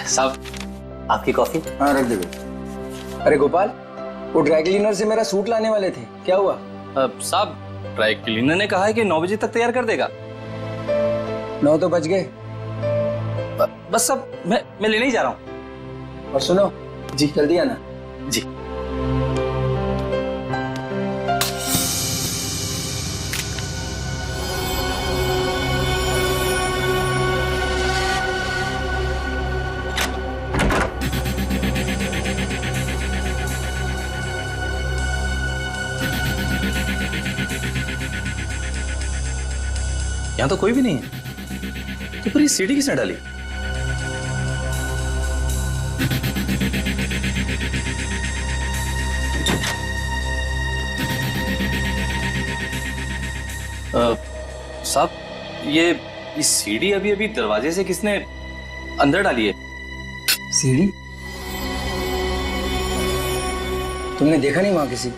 साहब आपकी कॉफी। हाँ रख दे भाई। अरे गोपाल, वो ड्राई क्लीनर से मेरा सूट लाने वाले थे, क्या हुआ? साहब ड्राई क्लीनर ने कहा है कि 9 बजे तक तैयार कर देगा। 9 तो बज गए। बस साहब मैं लेने ही जा रहा हूँ। और सुनो जी, जल्दी आना जी। यहाँ तो कोई भी नहीं है, तो फिर ये सीढ़ी किसने डाली? साहब ये सीढ़ी अभी अभी दरवाजे से किसने अंदर डाली है? सीढ़ी? तुमने देखा नहीं वहां किसी?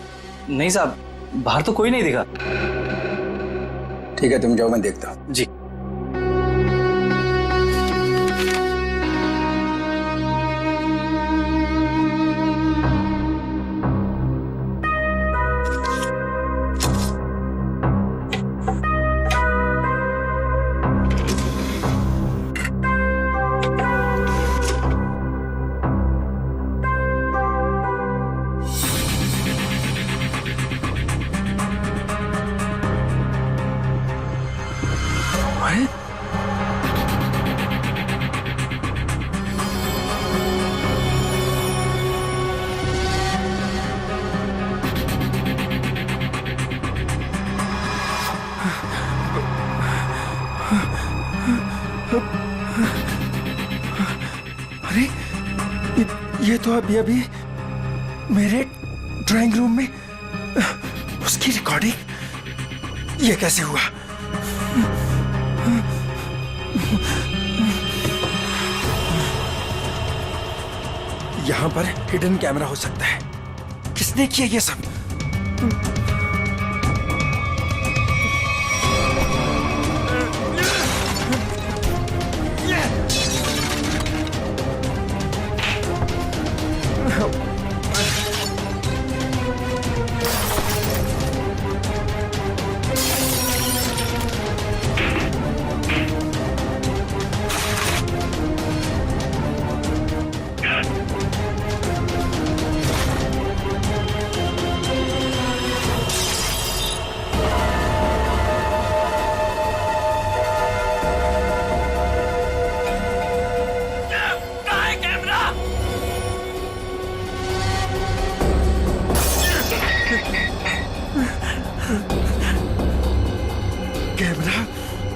नहीं साहब, बाहर तो कोई नहीं दिखा। ठीक है तुम जाओ, मैं देखता हूँ। जी। अरे ये तो अभी मेरे ड्राइंग रूम में उसकी रिकॉर्डिंग, ये कैसे हुआ? यहां पर हिडन कैमरा हो सकता है। किसने किया ये सब?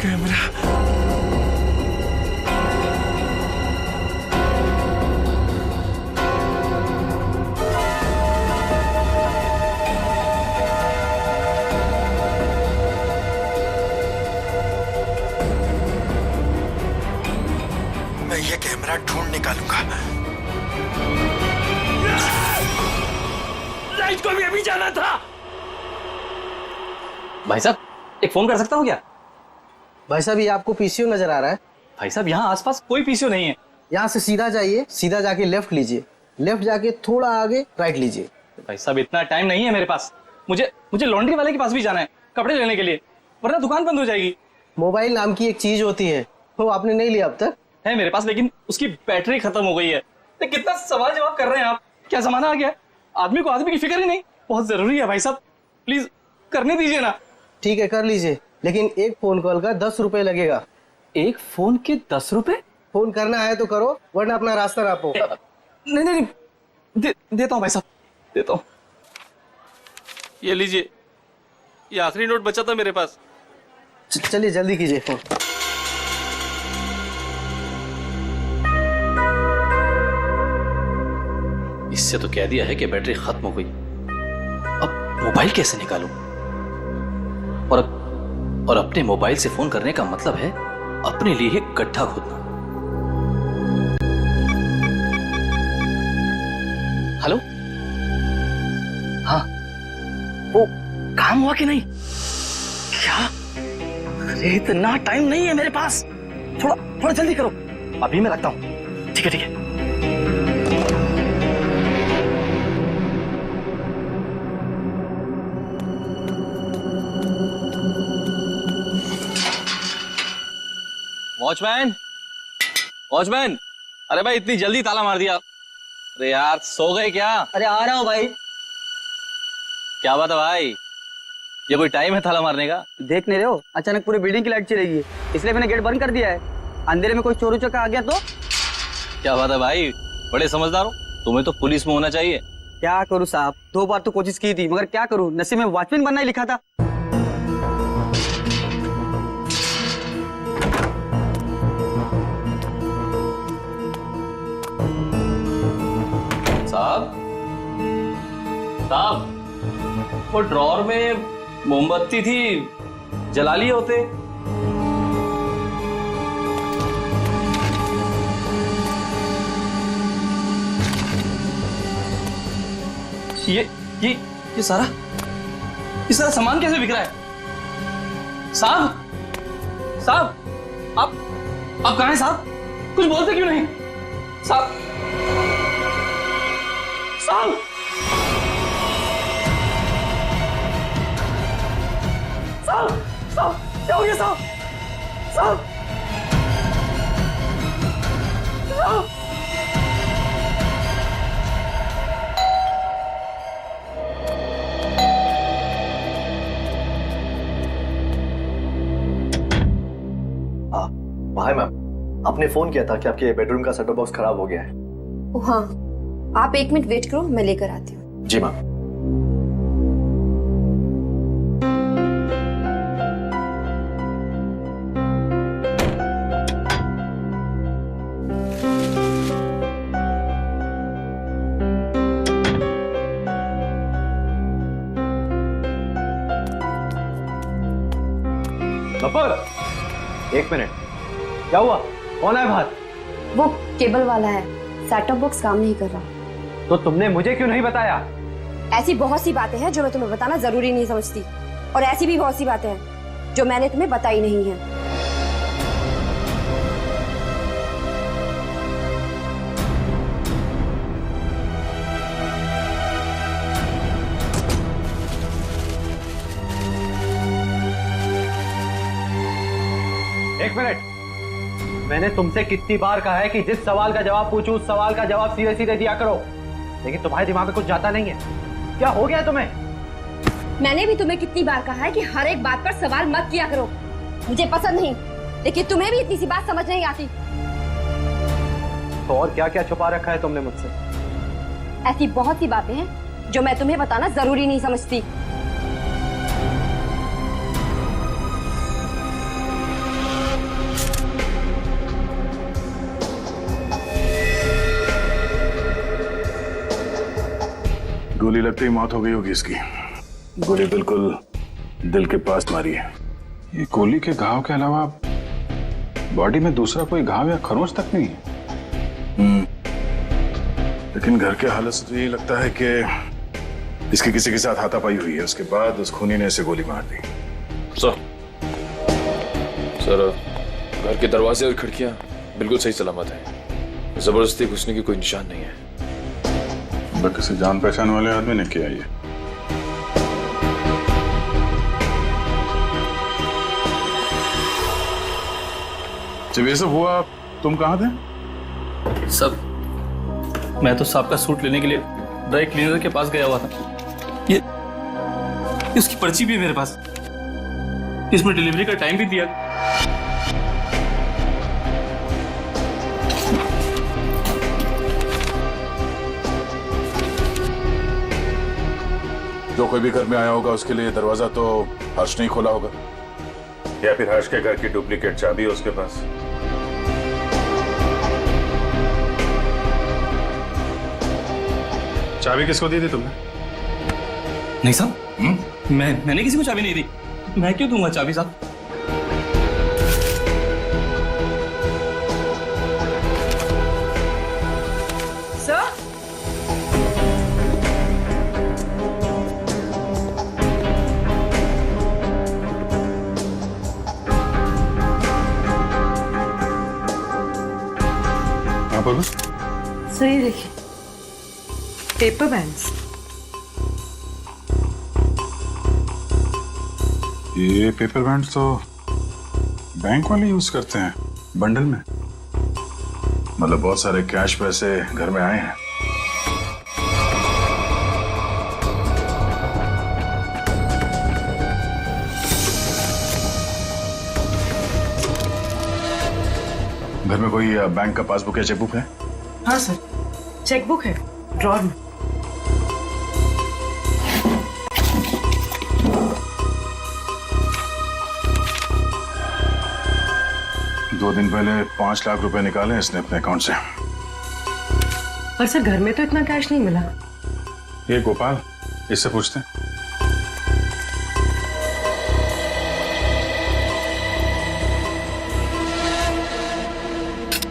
कैमरा मैं ये कैमरा ढूंढ निकालूंगा। लाइट को भी अभी जाना था। भाई साहब एक फोन कर सकता हूँ क्या? भाई साहब ये आपको पीसीओ नजर आ रहा है? भाई साहब यहाँ आसपास कोई पीसीओ नहीं है। यहाँ से सीधा जाइए, सीधा जाके लेफ्ट लीजिए, लेफ्ट जाके थोड़ा आगे राइट लीजिए। भाई साहब इतना टाइम नहीं है मेरे पास। मुझे लॉन्ड्री वाले के पास भी जाना है कपड़े लेने के लिए, वरना दुकान बंद हो जाएगी। मोबाइल नाम की एक चीज होती है, वो आपने नहीं लिया अब तक? है मेरे पास, लेकिन उसकी बैटरी खत्म हो गई है। तो कितना सवाल जवाब कर रहे हैं आप? क्या जमाना आ गया, आदमी को आदमी की फिक्र ही नहीं। बहुत जरूरी है भाई साहब, प्लीज करने दीजिए ना। ठीक है कर लीजिए, लेकिन एक फोन कॉल का 10 रुपए लगेगा। एक फोन के 10 रुपए? फोन करना है तो करो, वरना अपना रास्ता नापो। नहीं देता हूँ भाई साहब, देता हूँ। ये लीजिए, ये आखिरी नोट बचा था मेरे पास। चलिए जल्दी कीजिए फोन। इससे तो कह दिया है कि बैटरी खत्म हो गई। अब मोबाइल कैसे निकालूं? और अपने मोबाइल से फोन करने का मतलब है अपने लिए ही गड्ढा खोदना। हेलो, हाँ, वो काम हुआ कि नहीं? क्या? अरे इतना टाइम नहीं है मेरे पास, थोड़ा जल्दी करो। अभी मैं लगता हूँ। ठीक है। वॉचमैन, वॉचमैन, अरे भाई इतनी जल्दी ताला मार दिया। अरे यार सो गए क्या? अरे आ रहा हूँ भाई। क्या बात है भाई, ये कोई टाइम है ताला मारने का? देख नहीं रहे हो, अचानक पूरी बिल्डिंग की लाइट चली गई, इसलिए मैंने गेट बंद कर दिया है। अंधेरे में कोई चोर उचक्का आ गया तो? क्या बात है भाई, बड़े समझदार हो। तुम्हें तो पुलिस में होना चाहिए। क्या करूँ साहब, 2 बार तो कोशिश की थी, मगर क्या करूँ, नसीब में वॉचमैन बनना ही लिखा था। साहब, साहब, वो ड्रॉर में मोमबत्ती थी, जला लिए होते। ये सारा सामान कैसे बिक रहा है? साहब, साहब, आप कहाँ हैं साहब? कुछ बोलते क्यों नहीं? साहब, साहब, साहब, साहब, क्या हो गया साहब? साहब, साहब, हाय मैम, आपने फोन किया था कि आपके बेडरूम का सेटअप बॉक्स खराब हो गया है। ओह हाँ, आप 1 मिनट वेट करो, मैं लेकर आती हूँ। जी मैम। एक मिनट, क्या हुआ? कौन है बाहर? वो केबल वाला है, सेटअप बॉक्स काम नहीं कर रहा। तो तुमने मुझे क्यों नहीं बताया? ऐसी बहुत सी बातें हैं जो मैं तुम्हें बताना जरूरी नहीं समझती, और ऐसी भी बहुत सी बातें हैं जो मैंने तुम्हें बताई नहीं है। एक मिनट, मैंने तुमसे कितनी बार कहा है कि जिस सवाल का जवाब पूछूं उस सवाल का जवाब सीधे सीधे दिया करो, लेकिन तुम्हारे दिमाग में कुछ जाता नहीं है। क्या हो गया है तुम्हें? मैंने भी तुम्हें कितनी बार कहा है कि हर एक बात पर सवाल मत किया करो, मुझे पसंद नहीं, लेकिन तुम्हें भी इतनी सी बात समझ नहीं आती। तो और क्या क्या छुपा रखा है तुमने मुझसे? ऐसी बहुत सी बातें हैं जो मैं तुम्हें बताना जरूरी नहीं समझती। गोली लगते ही मौत हो गई होगी इसकी। गोली बिल्कुल दिल के पास मारी है। ये गोली के घाव के अलावा बॉडी में दूसरा कोई घाव या खरोंच तक नहीं है। लेकिन घर के हालत से तो यही लगता है कि इसकी किसी के साथ हाथापाई हुई है, उसके बाद उस खूनी ने इसे गोली मार दी। सर, घर के दरवाजे और खिड़कियां बिल्कुल सही सलामत हैं। जबरदस्ती घुसने की कोई निशान नहीं है। किसी जान पहचान वाले आदमी ने किया ये। जब ये सब हुआ तुम कहाँ थे? सब, मैं तो साहब का सूट लेने के लिए ड्राई क्लीनर के पास गया हुआ था। ये उसकी पर्ची भी है मेरे पास, इसमें डिलीवरी का टाइम भी दिया। जो कोई भी घर में आया होगा उसके लिए दरवाजा तो हर्ष नहीं खोला होगा, या फिर हर्ष के घर की डुप्लीकेट चाबी है उसके पास। चाबी किसको दी थी तुमने? नहीं साहब, मैंने किसी को चाबी नहीं दी। मैं क्यों दूंगा चाबी साहब? सही देखिए, पेपर बैंड्स। ये पेपर बैंड्स तो बैंक वाले यूज करते हैं। बंडल में? मतलब बहुत सारे कैश पैसे घर में आए हैं। घर में कोई बैंक का पासबुक या चेकबुक है? हाँ सर, चेकबुक है ड्रॉर में। दो दिन पहले 5 लाख रुपए निकाले इसने अपने अकाउंट से। पर सर घर में तो इतना कैश नहीं मिला। ये गोपाल, इससे पूछते हैं।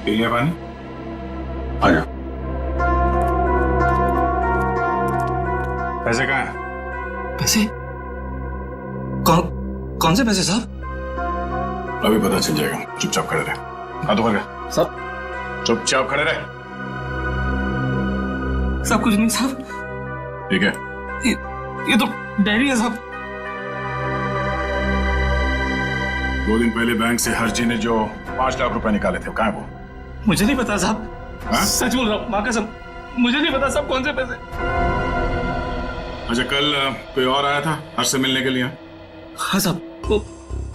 पी लिया पानी? आ जा। पैसे कहाँ हैं? पैसे? कौन से पैसे साहब? अभी पता चल जाएगा, चुपचाप खड़े रहे। हाथ ऊपर कर। साहब चुपचाप खड़े रहे। सब कुछ नहीं साहब। ठीक है। ये तो डायरी है साहब। 2 दिन पहले बैंक से हर्जी ने जो 5 लाख रुपए निकाले थे, कहाँ है वो? मुझे नहीं पता साहब। हाँ? सच बोल रहा हूँ, माँ कसम, मुझे नहीं पता साहब कौन से पैसे। अच्छा, कल कोई और आया था हर्ष से मिलने के लिए? हाँ साहब, वो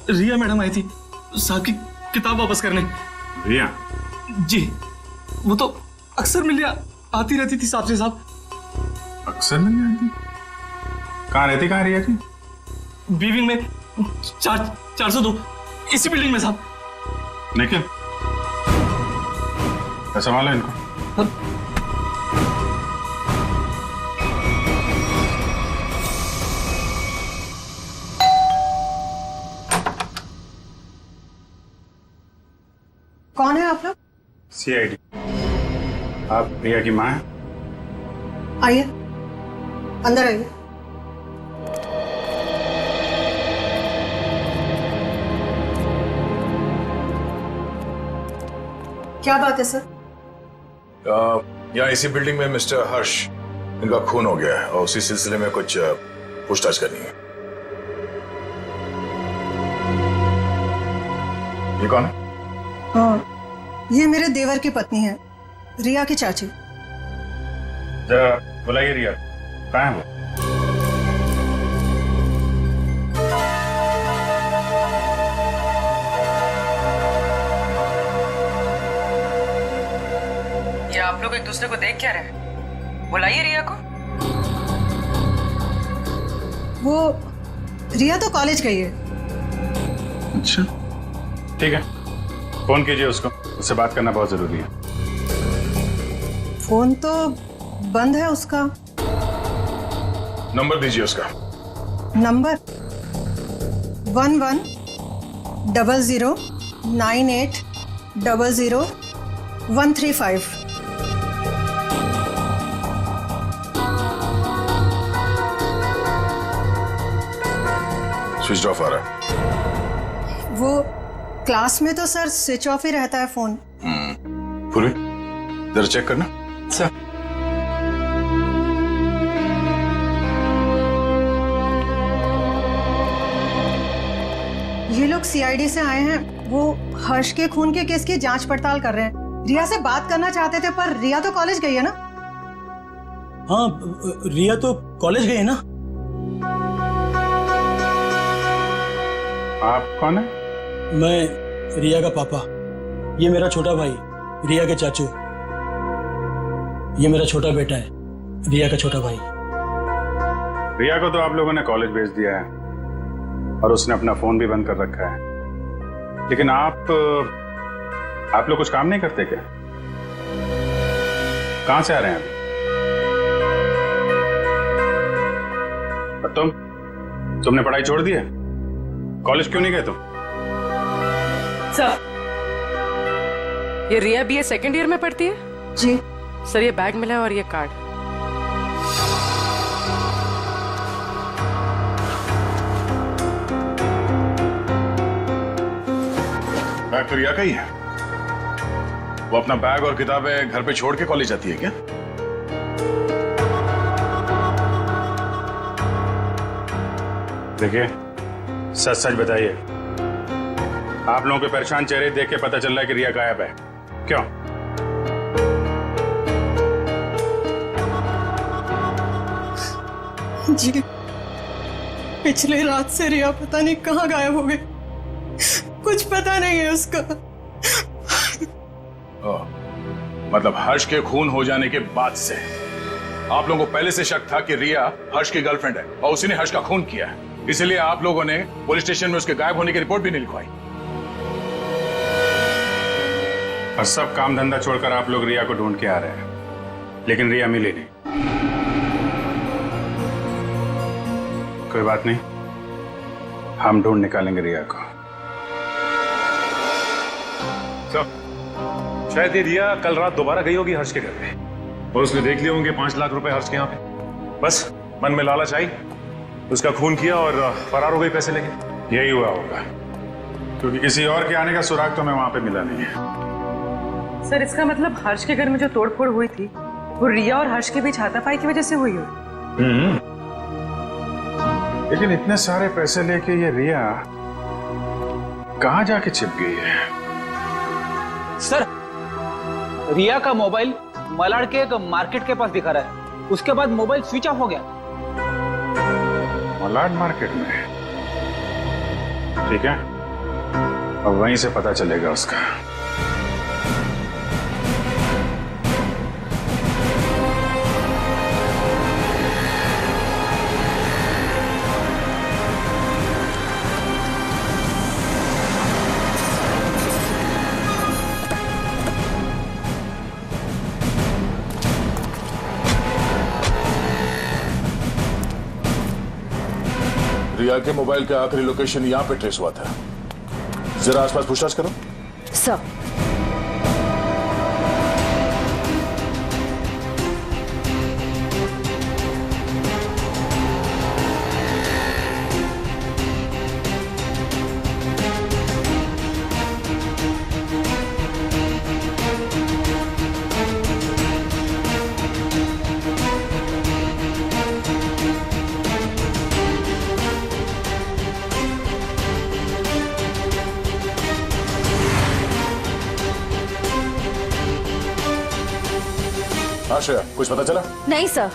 रिया मैडम आई थी साहब की किताब वापस करने। रिया? जी, वो तो अक्सर मिलने आती रहती थी साहब से। साहब अक्सर मिलने आती? कहाँ रहती, कहाँ रिया की? बीविंग में 402, इसी बिल्डिंग में साहब। लेकिन संभालो इनको। कौन है आप लोग? CID। आप रिया की माँ हैं? आइए, अंदर आइए। क्या बात है सर? यहाँ इसी बिल्डिंग में मिस्टर हर्ष, इनका खून हो गया है और उसी सिलसिले में कुछ पूछताछ करनी है। ये कौन है? हाँ, ये मेरे देवर की पत्नी है, रिया की चाची। जरा बुलाइए रिया, कहाँ है वो? ये आप लोग एक दूसरे को देख क्या रहे? बुलाइए रिया को। वो रिया तो कॉलेज गई है। अच्छा, ठीक है, फोन कीजिए उसको, उससे बात करना बहुत जरूरी है। फोन तो बंद है उसका। नंबर दीजिए उसका। नंबर 110098000135। स्विच ऑफ आ रहा है। वो क्लास में तो सर स्विच ऑफ ही रहता है फोन। पूरी जरा चेक करना। सर ये लोग CID से आए हैं, वो हर्ष के खून के केस की जांच पड़ताल कर रहे हैं। रिया से बात करना चाहते थे, पर रिया तो कॉलेज गई है ना। हाँ, रिया तो कॉलेज गई है ना। आप कौन है? मैं रिया का पापा, ये मेरा छोटा भाई रिया के चाचू, ये मेरा छोटा बेटा है रिया का छोटा भाई। रिया को तो आप लोगों ने कॉलेज भेज दिया है और उसने अपना फोन भी बंद कर रखा है, लेकिन आप लोग कुछ काम नहीं करते क्या? कहां से आ रहे हैं अभी? और तुमने पढ़ाई छोड़ दी है? कॉलेज क्यों नहीं गए तुम? सर, ये रिया BA सेकेंड ईयर में पढ़ती है? जी सर, ये बैग मिला है और ये कार्ड। बैग तो रिया का ही है। वो अपना बैग और किताबें घर पे छोड़ के कॉलेज जाती है क्या? देखिए, सच सच बताइए, आप लोगों के परेशान चेहरे देख के पता चल रहा है कि रिया गायब है। क्यों? जी, पिछले रात से रिया पता नहीं कहाँ गायब हो गई। कुछ पता नहीं है उसका। मतलब हर्ष के खून हो जाने के बाद से आप लोगों को पहले से शक था कि रिया हर्ष की गर्लफ्रेंड है और उसी ने हर्ष का खून किया है, इसलिए आप लोगों ने पुलिस स्टेशन में उसके गायब होने की रिपोर्ट भी नहीं लिखवाई। और सब काम धंधा छोड़कर आप लोग रिया को ढूंढ के आ रहे हैं, लेकिन रिया मिली नहीं। कोई बात नहीं, हम ढूंढ निकालेंगे रिया को। शायद ये रिया कल रात दोबारा गई होगी हर्ष के घर पे और उसने देख लिए होंगे 5 लाख रुपए हर्ष के यहाँ पे। बस मन में लालच आई, उसका खून किया और फरार हो गई पैसे लेके। यही हुआ होगा, क्योंकि किसी और के आने का सुराग तो हमें वहां पे मिला नहीं है। सर इसका मतलब हर्ष के घर में जो तोड़फोड़ हुई थी वो रिया और हर्ष के बीच हाथापाई की वजह से हुई हो। लेकिन इतने सारे पैसे लेके ये रिया कहां जाके छिप गई है? सर, रिया का मोबाइल मलाड के एक मार्केट के पास दिखा रहा है। उसके बाद मोबाइल स्विच ऑफ हो गया। मलाड मार्केट में? ठीक है, अब वहीं से पता चलेगा उसका। रिया के मोबाइल का आखिरी लोकेशन यहाँ पे ट्रेस हुआ था। जरा आसपास पूछताछ करो। सर, हाँ श्रेया, कुछ पता चला? नहीं सर,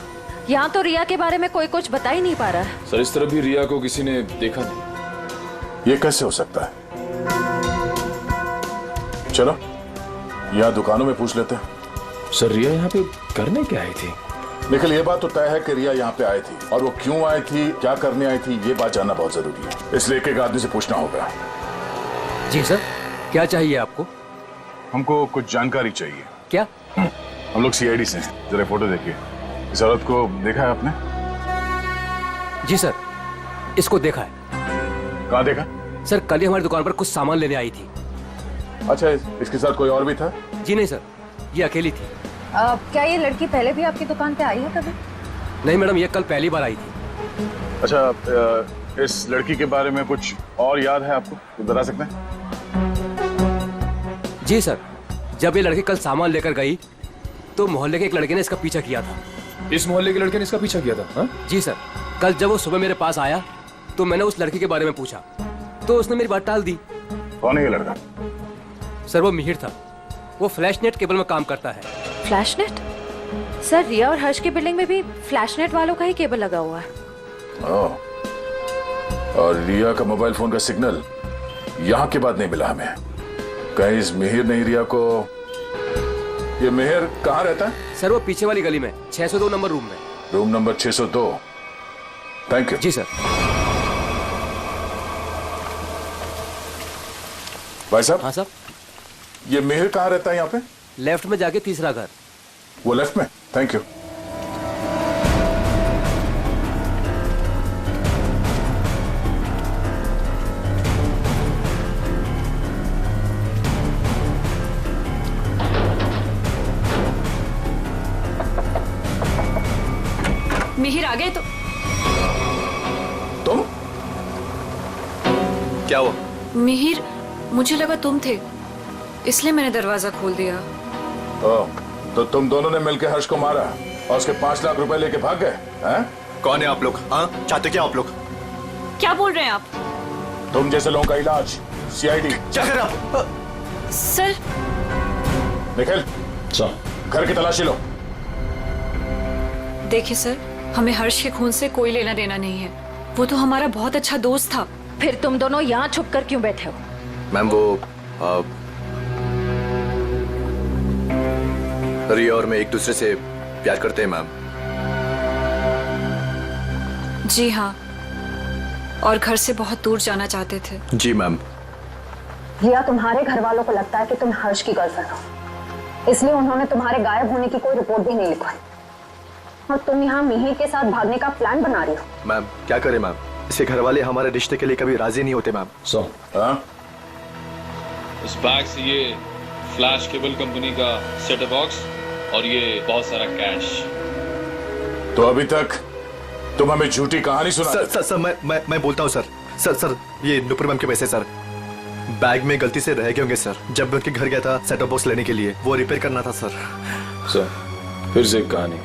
यहाँ तो रिया के बारे में कोई कुछ बता ही नहीं पा रहा है। सर इस तरह भी रिया को किसी ने देखा नहीं। ये कैसे हो सकता है? चलो यहाँ दुकानों में पूछ लेते हैं। सर रिया यहाँ पे करने क्या आई थी? निखिल, ये बात तो तय है कि रिया यहाँ पे आई थी, और वो क्यों आई थी, क्या करने आई थी, ये बात जानना बहुत जरूरी है। इसलिए एक एक आदमी से पूछना होगा। जी सर, क्या चाहिए आपको? हमको कुछ जानकारी चाहिए। क्या? हम लोग सीआईडी से हैं। जरा फोटो देखिए। इस औरत को देखा है आपने? जी सर, इसको देखा है। कहाँ देखा? सर कल ही हमारी दुकान पर कुछ सामान लेने आई थी। अच्छा, इसके साथ कोई और भी था? जी नहीं सर, ये अकेली थी। क्या ये लड़की पहले भी आपकी दुकान पे आई है कभी? नहीं मैडम, ये कल पहली बार आई थी। अच्छा, इस लड़की के बारे में कुछ और याद है आपको, तो बता सकते हैं? जी सर, जब ये लड़की कल सामान लेकर गई तो मोहल्ले के एक लड़के ने इसका पीछा किया था। इस मोहल्ले के लड़के ने इसका पीछा किया था? हाँ? जी सर, कल जब वो सुबह मेरे पास आया तो मैंने उस लड़की के बारे में पूछा तो उसने मेरी बात टाल दी। कौन है ये लड़का? सर वो मिहिर था, वो फ्लैश नेट केबल में काम करता है। Flash net? सर रिया और हर्ष की बिल्डिंग में भी फ्लैश नेट वालों का ही केबल लगा हुआ है। और रिया का मोबाइल फोन का सिग्नल यहाँ के बाद नहीं मिला हमें। कहीं इस मिहिर ने रिया को... ये मिहिर कहाँ रहता है? सर वो पीछे वाली गली में 602 नंबर रूम में। Room number 602। Thank you. जी सर। भाई साहब। हाँ साहब। ये मिहिर कहाँ रहता है यहाँ पे? लेफ्ट में जाके तीसरा घर। वो लेफ्ट में? Thank you. मिहिर आ गए तो? तुम? क्या हुआ? मिहिर, मुझे लगा तुम थे, इसलिए मैंने दरवाजा खोल दिया। तो तुम दोनों ने मिलकर हर्ष को मारा और उसके 5 लाख रुपए लेके भाग गए हैं? कौन है आप लोग? हाँ, चाहते क्या आप लोग? क्या बोल रहे हैं आप? तुम जैसे लोगों का इलाज सीआईडी। क्या कर रहे आप? सर। निखिल, घर की तलाशी लो। देखिए सर, हमें हर्ष के खून से कोई लेना देना नहीं है। वो तो हमारा बहुत अच्छा दोस्त था। फिर तुम दोनों यहाँ छुप कर क्यों बैठे हो? मैम वो रिया और मैं एक दूसरे से प्यार करते हैं मैम। जी हाँ, और घर से बहुत दूर जाना चाहते थे। जी मैम। रिया, तुम्हारे घर वालों को लगता है कि तुम हर्ष की गर्लफ्रेंड हो, इसलिए उन्होंने तुम्हारे गायब होने की कोई रिपोर्ट भी नहीं लिखवाई और तुम यहाँ मिहिर के साथ भागने का प्लान बना रही हो। मैम क्या करें मैम, इसके घर वाले हमारे रिश्ते के लिए कभी राजी नहीं होते मैम। उस बैग से ये फ्लैश केबल कंपनी का सेटअप बॉक्स और ये बहुत सारा कैश। तो अभी तक तुम हमें झूठी कहानी सुना। सर मैं बोलता हूँ सर, ये नुपुर मैम के पैसे सर बैग में गलती से रह गए होंगे सर। जब मैं उनके घर गया था सेटअप बॉक्स लेने के लिए, वो रिपेयर करना था सर। फिर से एक कहानी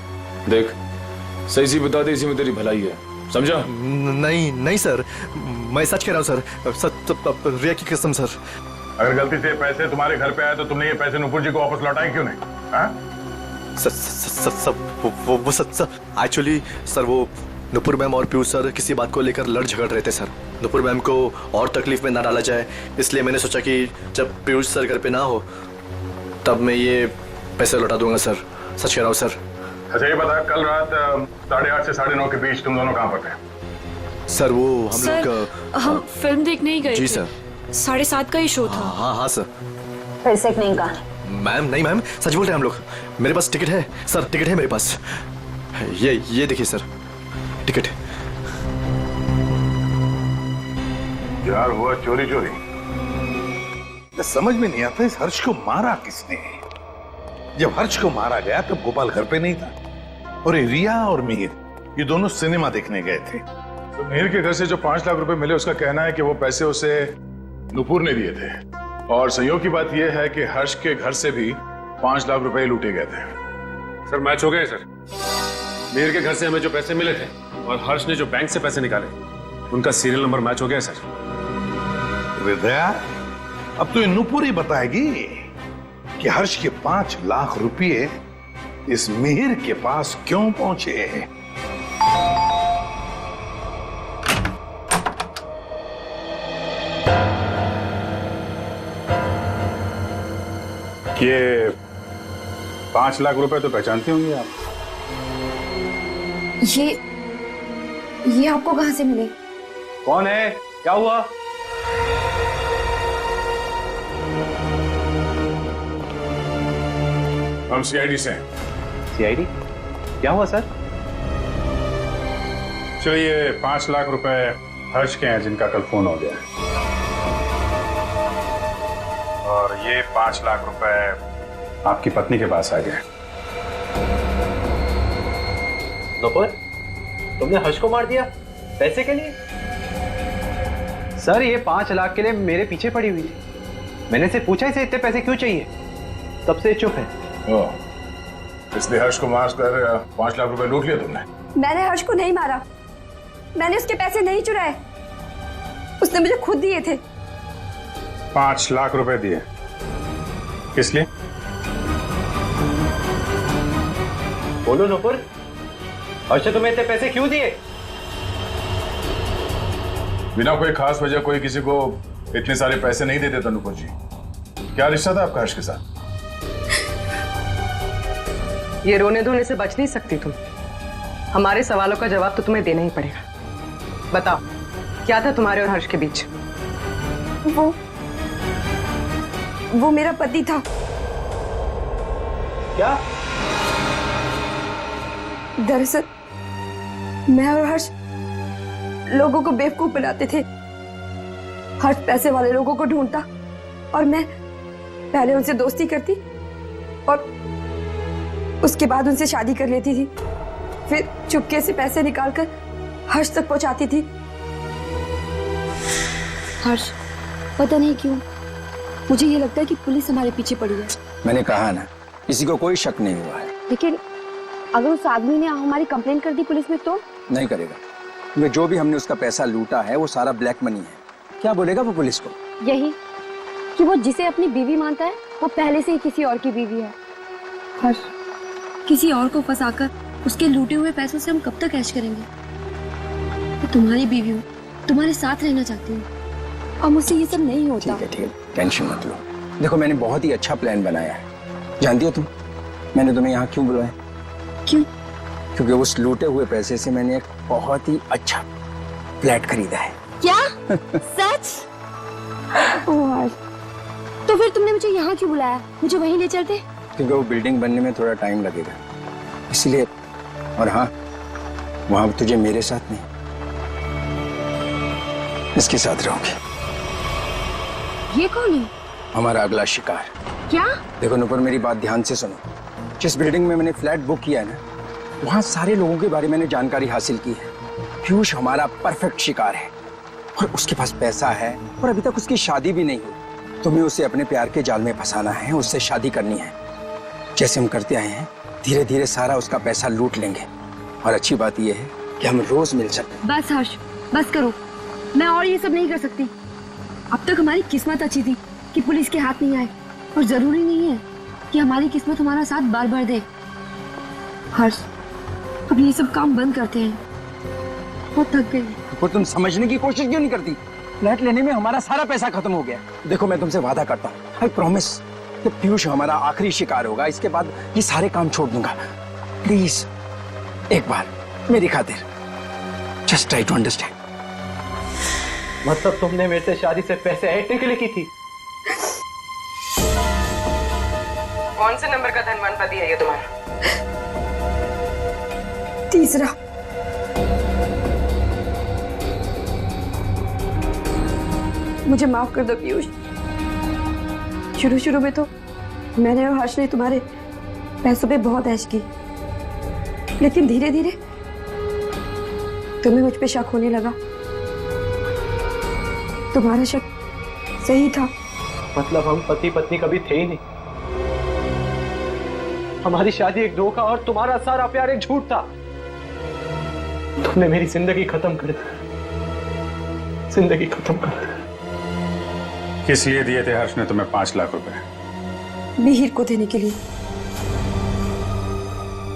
देख, सही सी बता दे, इसी में तेरी भलाई है, समझा? नहीं सर, मैं सच कह रहा हूँ सर, रिया की कसम सर। अगर गलती से पैसे तुम्हारे घर पे आए तो तुमने ये पैसे नुपुर जी को वापस लौटाए क्यों नहीं? एक्चुअली सर वो नुपुर मैम और पीयूष सर किसी बात को लेकर लड़ झगड़ रहे थे सर। नुपुर मैम को और तकलीफ में ना डाला जाए, इसलिए मैंने सोचा कि जब पीयूष सर घर पे ना हो तब मैं ये पैसे लौटा दूंगा सर। सच कह रहा हूँ सर। अच्छा ये बता, कल रात 8:30 से 9:30 के बीच तुम दोनों कहाँ पर थे? सर वो हम लोग हम फिल्म देखने ही गए जी थे। सर। 7:30 का ही शो था। हाँ सर। फिर से एक नई कहानी। मैम नहीं मैम, सच बोल रहे हैं हम लोग। मेरे पास टिकट है सर, टिकट है मेरे पास। ये देखिए सर, टिकट। यार हुआ चोरी। समझ में नहीं आता इस हर्ष को मारा किसने। जब हर्ष को मारा गया तब गोपाल घर पे नहीं था और रिया और मिहिर ये दोनों सिनेमा देखने गए थे। तो मिहिर के घर से जो 5 लाख रुपए मिले, उसका कहना है कि वो पैसे उसे नुपुर ने दिए थे। और संयोग की बात यह है कि हर्ष के घर से भी 5 लाख रुपए लूटे गए थे। सर मैच हो गए सर। मिहिर के घर से हमें जो पैसे मिले थे और हर्ष ने जो बैंक से पैसे निकाले, उनका सीरियल नंबर मैच हो गया सर। हृदया, अब तो ये नुपुर ही बताएगी कि हर्ष के 5 लाख रुपए इस मिहिर के पास क्यों पहुंचे। ये 5 लाख रुपए तो पहचानती होंगी आप? ये आपको कहां से मिले? कौन है? क्या हुआ? हम सीआईडी से हैं। सीआईडी? क्या हुआ सर? चलिए 5 लाख रुपए हर्ष के हैं जिनका कल फोन हो गया, और ये 5 लाख रुपए आपकी पत्नी के पास आ गए। नुपुर, तुमने हर्ष को मार दिया पैसे के लिए? सर ये 5 लाख के लिए मेरे पीछे पड़ी हुई थी। मैंने से पूछा इसे इतने पैसे क्यों चाहिए, तब से चुप है। इसलिए हर्ष को मारकर 5 लाख रुपए लूट लिया तुमने? मैंने हर्ष को नहीं मारा, मैंने उसके पैसे नहीं चुराए, उसने मुझे खुद दिए थे। 5 लाख रुपए दिए? किस लिए? बोलो नुपुर, हर्ष ने तुम्हें इतने पैसे क्यों दिए? बिना कोई खास वजह कोई किसी को इतने सारे पैसे नहीं देते था नुपुर जी। क्या रिश्ता था आपका हर्ष के साथ? ये रोने धोने से बच नहीं सकती तुम। हमारे सवालों का जवाब तो तुम्हें देना ही पड़ेगा। बताओ, क्या था तुम्हारे और हर्ष के बीच? वो मेरा पति था। क्या? दरअसल मैं और हर्ष लोगों को बेवकूफ बनाते थे। हर्ष पैसे वाले लोगों को ढूंढता और मैं पहले उनसे दोस्ती करती और उसके बाद उनसे शादी कर लेती थी। फिर चुपके से पैसे निकालकर हर्ष तक पहुंचाती थी। हर्ष, पता नहीं क्यों मुझे ये लगता है कि पुलिस हमारे पीछे पड़ी है। मैंने कहा ना, किसी को कोई शक नहीं हुआ है। लेकिन अगर उस आदमी ने हमारी कंप्लेंट कर दी पुलिस में तो? नहीं करेगा, क्योंकि जो भी हमने उसका पैसा लूटा है वो सारा ब्लैक मनी है। क्या बोलेगा वो पुलिस को? यही कि वो जिसे अपनी बीवी मानता है वो पहले से ही किसी और की बीवी है। हर्ष, किसी और को फंसाकर उसके लूटे हुए पैसों से हम कब तक ऐश करेंगे? मैं तुम्हारी बीवी हूँ, तुम्हारे साथ रहना चाहती हूँ और मुझसे ये सब नहीं होता। ठीक है, टेंशन मत लो। देखो, मैंने बहुत ही अच्छा प्लान बनाया है। जानती हो तुम, मैंने तुम्हें यहाँ क्यों बुलाया? क्यों? क्योंकि उस लूटे हुए पैसे से मैंने एक बहुत ही अच्छा फ्लैट खरीदा है। क्या? सच? ओह हर्ष, तो फिर तुमने मुझे यहाँ क्यों बुलाया? मुझे वहीं ले चलते। क्योंकि वो बिल्डिंग बनने में थोड़ा टाइम लगेगा, इसलिए। और हाँ, वहां तुझे मेरे साथ नहीं, इसके साथ रहोगे। ये कौन है? हमारा अगला शिकार। क्या? देखो नुपुर, मेरी बात ध्यान से सुनो। जिस बिल्डिंग में मैंने फ्लैट बुक किया है ना, वहां सारे लोगों के बारे में मैंने जानकारी हासिल की है। पीयूष हमारा परफेक्ट शिकार है और उसके पास पैसा है और अभी तक उसकी शादी भी नहीं हुई। तुम्हें उसे अपने प्यार के जाल में फंसाना है, उससे शादी करनी है। जैसे हम करते आए हैं, धीरे धीरे सारा उसका पैसा लूट लेंगे। और अच्छी बात यह है कि हम रोज मिल सकते। बस हर्ष, बस करो। मैं और ये सब नहीं कर सकती। अब तक हमारी किस्मत अच्छी थी कि पुलिस के हाथ नहीं आए, और जरूरी नहीं है कि हमारी किस्मत हमारा साथ बार बार दे। हर्ष, अब ये सब काम बंद करते हैं, बहुत थक गई। तो तुम समझने की कोशिश क्यों नहीं करती? फ्लैट लेने में हमारा सारा पैसा खत्म हो गया। देखो, मैं तुमसे वादा करता हूँ, आई प्रॉमिस, कि पीयूष हमारा आखिरी शिकार होगा। इसके बाद ये सारे काम छोड़ दूंगा। प्लीज एक बार मेरी खातिर जस्ट ट्राई टू अंडरस्टैंड। मतलब तुमने मेरे से शादी से पैसे ऐंठने के लिए की थी? कौन से नंबर का धनवान पति है ये तुम्हारा? तीसरा। मुझे माफ कर दो पीयूष। शुरू में तो मैंने और हर्ष ने तुम्हारे पैसों पे बहुत ऐश की, लेकिन धीरे धीरे तुम्हें मुझ पे शक होने लगा। तुम्हारा शक सही था। मतलब हम पति पत्नी कभी थे ही नहीं। हमारी शादी एक धोखा और तुम्हारा सारा प्यार एक झूठ था। तुमने मेरी जिंदगी खत्म कर दी, जिंदगी खत्म कर दी। किस लिए दिए थे हर्ष ने तुम्हें 5 लाख रुपए? मिहिर को देने के लिए।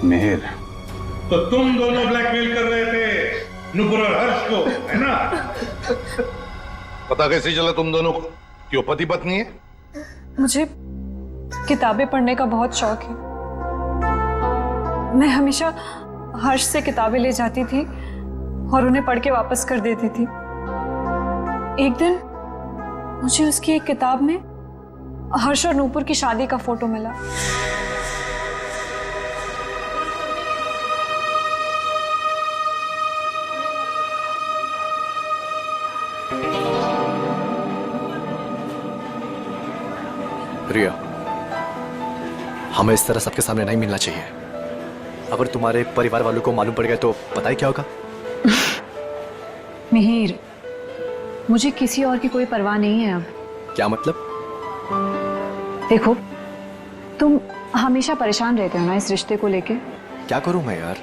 मिहिर? तो तुम दोनों ब्लैकमेल कर रहे थे नुपुर और हर्ष को, है ना? पता कैसे चला तुम दोनों को कि वो पति पत्नी है? मुझे किताबें पढ़ने का बहुत शौक है। मैं हमेशा हर्ष से किताबें ले जाती थी और उन्हें पढ़ के वापस कर देती थी। एक दिन मुझे उसकी एक किताब में हर्ष और नूपुर की शादी का फोटो मिला। रिया, हमें इस तरह सबके सामने नहीं मिलना चाहिए। अगर तुम्हारे परिवार वालों को मालूम पड़ गया तो पता ही क्या होगा। मिहिर, मुझे किसी और की कोई परवाह नहीं है अब। क्या मतलब? देखो, तुम हमेशा परेशान रहते हो ना इस रिश्ते को लेके। क्या करूं मैं यार?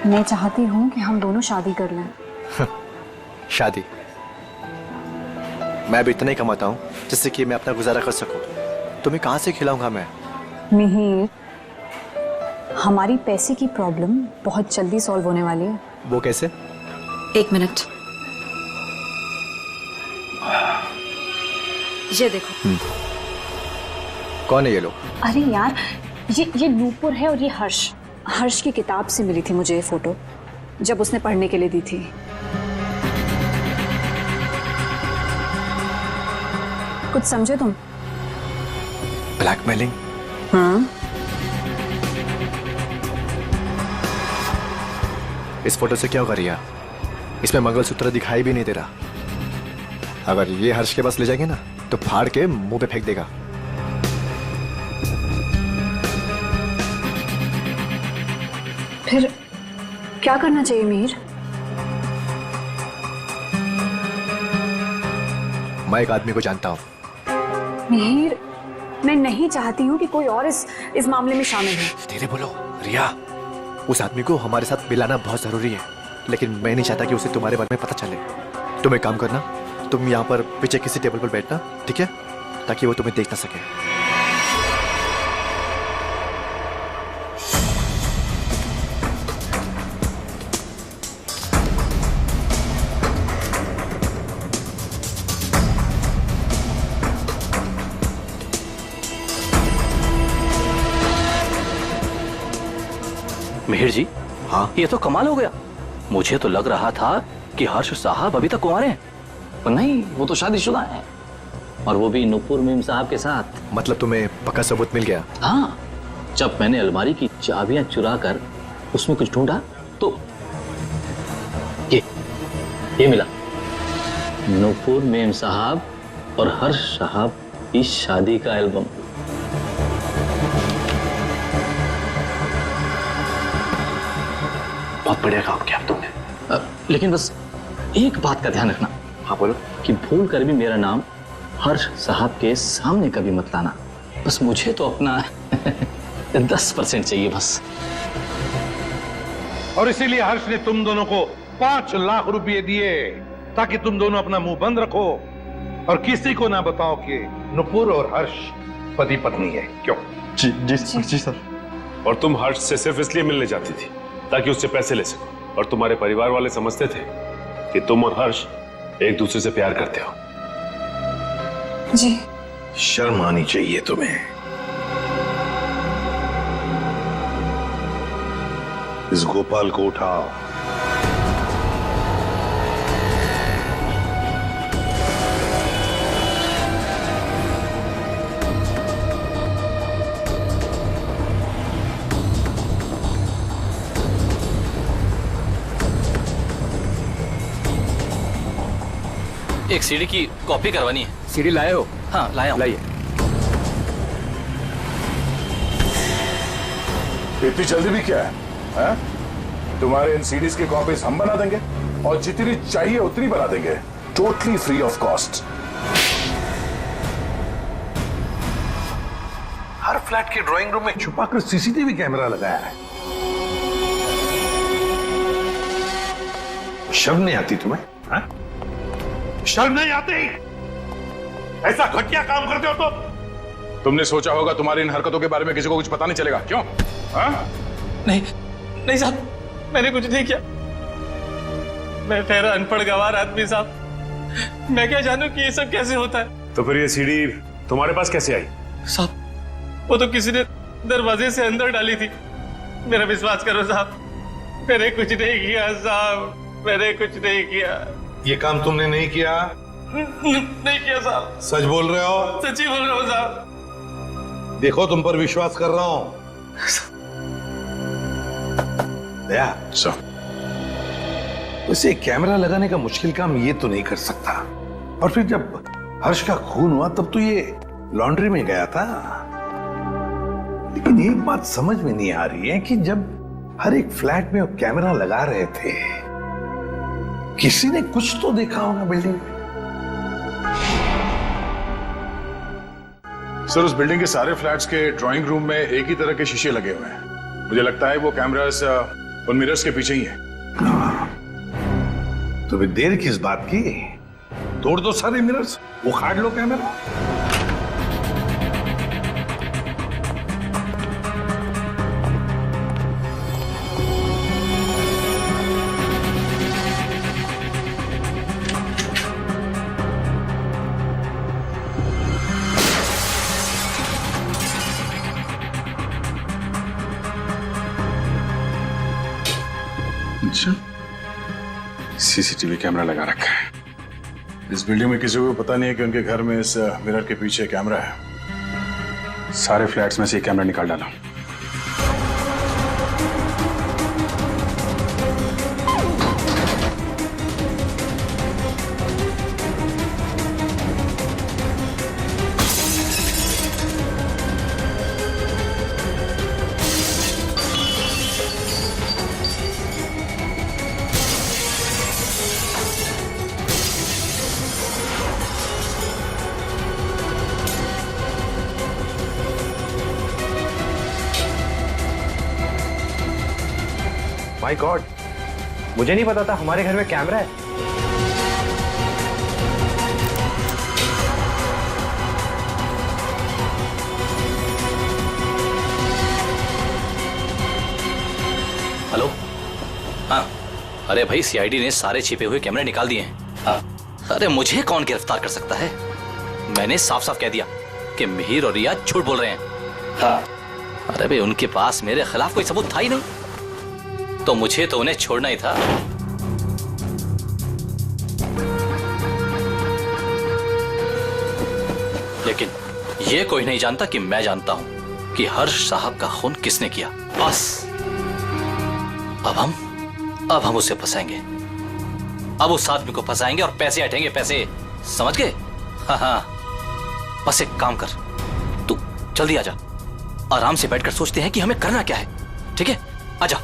मैं चाहती हूँ कि हम दोनों शादी कर लें। शादी? मैं भी इतना ही कमाता हूँ जिससे कि मैं अपना गुजारा कर सकूं। तुम्हें कहां से खिलाऊंगा मैं? मिहिर, हमारी पैसे की प्रॉब्लम बहुत जल्दी सॉल्व होने वाली है। वो कैसे? एक मिनट, ये देखो। कौन है ये लोग? अरे यार, ये नूपुर है और ये हर्ष। हर्ष की किताब से मिली थी मुझे ये फोटो, जब उसने पढ़ने के लिए दी थी। कुछ समझे तुम? ब्लैकमेलिंग? हाँ। इस फोटो से क्या होगा रिया? इसमें मंगलसूत्र दिखाई भी नहीं दे रहा। अगर ये हर्ष के पास ले जाएंगे ना तो फाड़ के मुंह पे फेंक देगा। फिर क्या करना चाहिए मिहिर? मैं एक आदमी को जानता हूँ। मिहिर, मैं नहीं चाहती हूँ कि कोई और इस मामले में शामिल हो। धीरे बोलो रिया। उस आदमी को हमारे साथ मिलाना बहुत जरूरी है, लेकिन मैं नहीं चाहता कि उसे तुम्हारे बारे में पता चले। तुम एक काम करना, तुम यहाँ पर पीछे किसी टेबल पर बैठना, ठीक है, ताकि वो तुम्हें देख ना सके। मिहिर जी, हाँ, ये तो कमाल हो गया। मुझे तो लग रहा था कि हर्ष साहब अभी तक कुंवारे हैं, पर नहीं, वो तो शादीशुदा हैं, और वो भी नुपुर मीम साहब के साथ। मतलब तुम्हें पक्का सबूत मिल गया? हाँ, जब मैंने अलमारी की चाबियां चुरा कर उसमें कुछ ढूंढा तो ये मिला, नुपुर मीम साहब और हर्ष साहब की शादी का एल्बम। बहुत बढ़िया काम किया तुमने, लेकिन बस एक बात का ध्यान रखना। हाँ बोलो। कि भूल कर भी मेरा नाम हर्ष साहब के सामने कभी मत लाना। बस मुझे तो अपना 10% चाहिए बस। और इसीलिए हर्ष ने तुम दोनों को 5 लाख रुपए दिए ताकि तुम दोनों अपना मुंह बंद रखो और किसी को ना बताओ कि नुपुर और हर्ष पति पत्नी है। क्यों? जी जी जी सर। और तुम हर्ष से सिर्फ इसलिए मिलने जाती थी ताकि उससे पैसे ले सको, और तुम्हारे परिवार वाले समझते थे कि तुम और हर्ष एक दूसरे से प्यार करते हो। जी। शर्म आनी चाहिए तुम्हें। इस गोपाल को उठाओ। एक सीडी की कॉपी करवानी है। सीडी लाए हो? हाँ लाया हूं। लाइए। इतनी जल्दी भी क्या है? तुम्हारे इन सीडीज की कॉपीज हम बना देंगे और जितनी चाहिए उतनी बना देंगे, totally free of cost. Her flat के ड्राइंग रूम में छुपाकर सीसीटीवी कैमरा लगाया है। शर्म नहीं आती तुम्हें? हा? शर्म नहीं आती? ऐसा घटिया काम करते हो तो? तुमने सोचा होगा तुम्हारी इन हरकतों के बारे में किसी को कुछ पता नहीं चलेगा, क्यों? नहीं नहीं साहब, मैंने कुछ नहीं किया। मैं ठहरा अनपढ़ गंवार आदमी साहब, मैं क्या जानूं कि ये सब कैसे होता है। तो फिर ये सीडी तुम्हारे पास कैसे आई? साहब वो तो किसी ने दरवाजे से अंदर डाली थी। मेरा विश्वास करो साहब, मैंने कुछ नहीं किया साहब, मैंने कुछ नहीं किया। ये काम तुमने नहीं किया? नहीं किया साहब। सच बोल रहे हो? सच्ची बोल रहा हूँ साहब। देखो तुम पर विश्वास कर रहा हूं। दया, उसे कैमरा लगाने का मुश्किल काम ये तो नहीं कर सकता। और फिर जब हर्ष का खून हुआ तब तो ये लॉन्ड्री में गया था। लेकिन एक बात समझ में नहीं आ रही है कि जब हर एक फ्लैट में वो कैमरा लगा रहे थे, किसी ने कुछ तो देखा होगा बिल्डिंग में। सर, उस बिल्डिंग के सारे फ्लैट्स के ड्राइंग रूम में एक ही तरह के शीशे लगे हुए हैं। मुझे लगता है वो कैमरास उन मिरर्स के पीछे ही हैं। तो फिर देर किस बात की? तोड़ दो सारे मिरर्स, उखाड़ लो कैमरा। अच्छा, सीसीटीवी कैमरा लगा रखा है। इस बिल्डिंग में किसी को पता नहीं है कि उनके घर में इस मिरर के पीछे कैमरा है। सारे फ्लैट्स में से कैमरा निकाल डाला। माय गॉड, मुझे नहीं पता था हमारे घर में कैमरा है। अरे भाई सीआईडी ने सारे छिपे हुए कैमरे निकाल दिए हैं। अरे मुझे कौन गिरफ्तार कर सकता है? मैंने साफ साफ कह दिया कि मिहिर और रिया झूठ बोल रहे हैं। अरे भाई उनके पास मेरे खिलाफ कोई सबूत था ही नहीं, तो मुझे तो उन्हें छोड़ना ही था। लेकिन ये कोई नहीं जानता कि मैं जानता हूं कि हर्ष साहब का खून किसने किया। बस अब हम उसे फंसाएंगे। अब उस आदमी को फंसाएंगे और पैसे हटेंगे, पैसे, समझ गए? हाँ, बस एक काम कर, तू जल्दी आजा। आराम से बैठकर सोचते हैं कि हमें करना क्या है। ठीक है, आजा।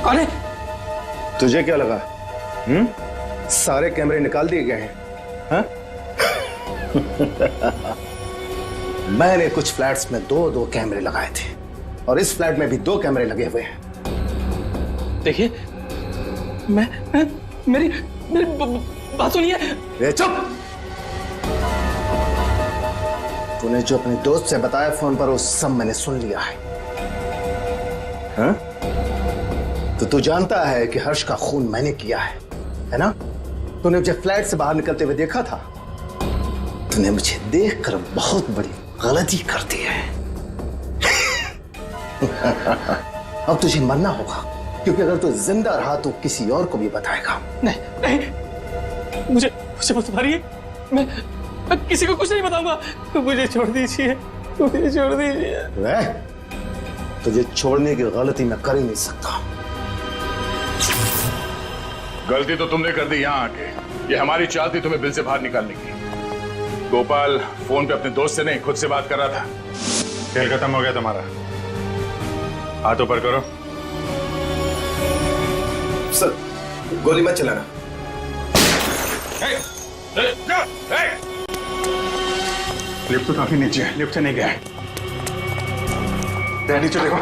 कौन है? तुझे क्या लगा? सारे कैमरे निकाल दिए गए हैं? हाँ? मैंने कुछ फ्लैट्स में दो कैमरे लगाए थे और इस फ्लैट में भी 2 कैमरे लगे हुए हैं। देखिए, मेरी बात सुनिए। चुप! तूने जो अपने दोस्त से बताया फोन पर वो सब मैंने सुन लिया है। हाँ? तो तू जानता है कि हर्ष का खून मैंने किया है ना? तूने मुझे फ्लैट से बाहर निकलते हुए देखा था। तूने मुझे देखकर बहुत बड़ी गलती कर दी है। अब तुझे मरना होगा, क्योंकि अगर तू जिंदा रहा तो किसी और को भी बताएगा। नहीं, मुझे मत मारिए। मैं किसी को कुछ नहीं बताऊंगा। मुझे छोड़ दीजिए, मुझे छोड़ दीजिए। तुझे छोड़ने की गलती मैं कर ही नहीं सकता। गलती तो तुमने कर दी यहाँ आके। ये हमारी चाल थी तुम्हें बिल से बाहर निकालने की। गोपाल फोन पे अपने दोस्त से नहीं खुद से बात कर रहा था। खेल खत्म हो गया तुम्हारा। हाथ ऊपर करो। सर, गोली मत चलाना। लिफ्ट तो काफी नीचे है, लिफ्ट से नहीं गया है। नीचे देखो।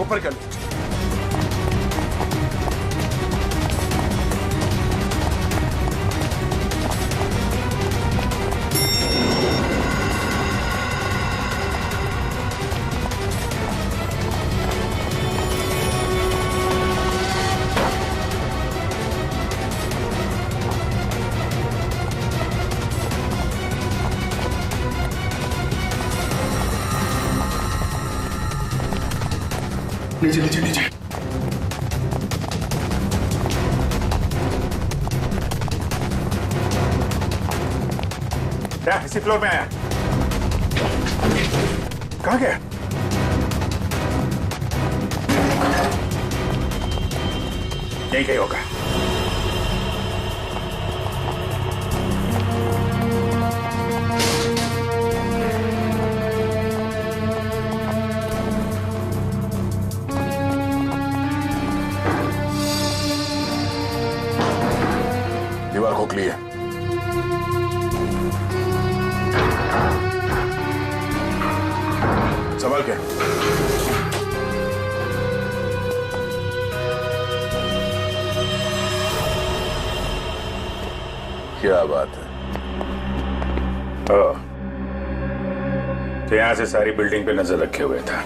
ऊपर कर। नीचे नीचे नीचे। क्या इसी फ्लोर में आया? कहाँ गया? यहीं कहीं होगा। दीवार खोखली है। संभाल के। क्या बात है? तो यहां से सारी बिल्डिंग पे नजर रखे हुए था।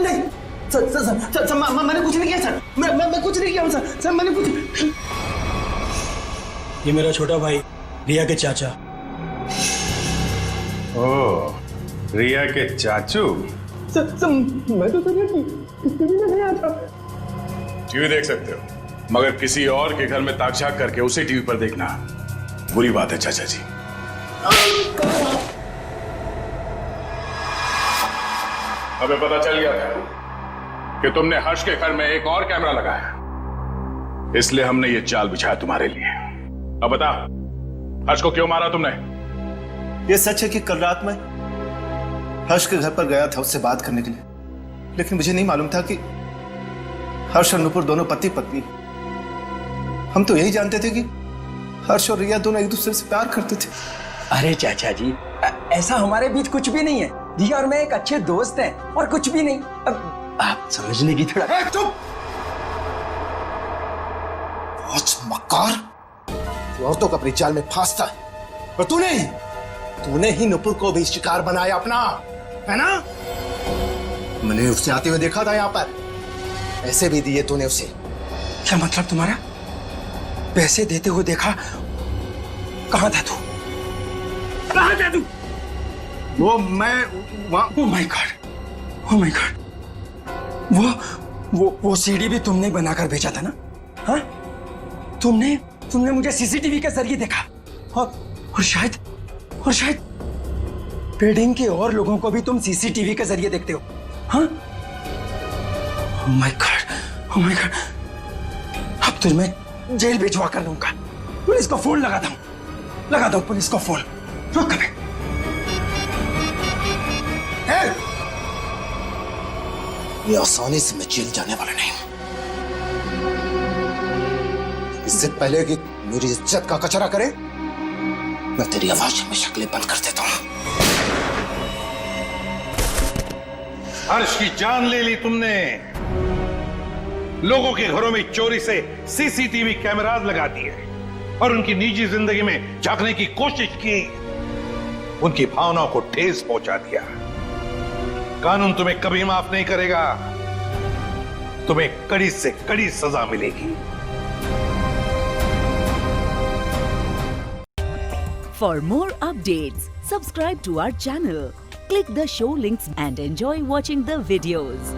नहीं सर, मैंने कुछ नहीं किया सर। मैं कुछ नहीं किया सर। मैंने कुछ। ये मेरा छोटा भाई रिया के चाचा। ओह, रिया के चाचू? मैं तो नहीं आता। टीवी देख सकते हो, मगर किसी और के घर में ताक-झाक करके उसे टीवी पर देखना बुरी बात है चाचा जी। हमें पता चल गया था कि तुमने हर्ष के घर में एक और कैमरा लगाया, इसलिए हमने ये चाल बिछाया तुम्हारे लिए। अब बता, हर्ष को क्यों मारा तुमने? ये सच है कि कल रात में हर्ष के घर पर गया था उससे बात करने के लिए, लेकिन मुझे नहीं मालूम था कि हर्ष और नुपुर दोनों पति पत्नी। हम तो यही जानते थे कि हर्ष और रिया दोनों एक दूसरे से प्यार करते थे। अरे चाचा जी, ऐसा हमारे बीच कुछ भी नहीं है। रिया और मैं एक अच्छे दोस्त हैं और कुछ भी नहीं। अब आप समझने की थोड़ा। चुप! बहुत मक्कार, तू औरतों को अपनी जाल में फांसता है, और तूने ही नुपुर को भी शिकार बनाया अपना, है ना? मैंने उसे आते हुए देखा था यहाँ पर, पैसे भी दिए तूने उसे। क्या मतलब तुम्हारा? पैसे देते हुए देखा? कहाँ था तू? कहाँ था तू? वो मैं oh my God, oh my God. वो सीडी भी तुमने ही बनाकर भेजा था ना? हाँ? तुमने मुझे सीसीटीवी के जरिए देखा, और शायद बिल्डिंग के और लोगों को भी तुम सीसीटीवी के जरिए देखते हो, हाँ? Oh my God, oh my God. अब तो मैं जेल भिजवा कर लूंगा। पुलिस को फोन लगा दो पुलिस को फोन। रुक कभी। ये आसानी से मैं जेल जाने वाला नहीं हूं। इससे पहले कि मेरी इज्जत का कचरा करे, मैं तेरी आवाज में शक्लें बंद कर देता हूं। हर्ष की जान ले ली तुमने, लोगों के घरों में चोरी से सीसीटीवी कैमरास लगा दिए और उनकी निजी जिंदगी में झांकने की कोशिश की, उनकी भावनाओं को ठेस पहुंचा दिया। कानून तुम्हें कभी माफ नहीं करेगा, तुम्हें कड़ी से कड़ी सजा मिलेगी। For more updates, subscribe to our channel, click the show links and enjoy watching the videos.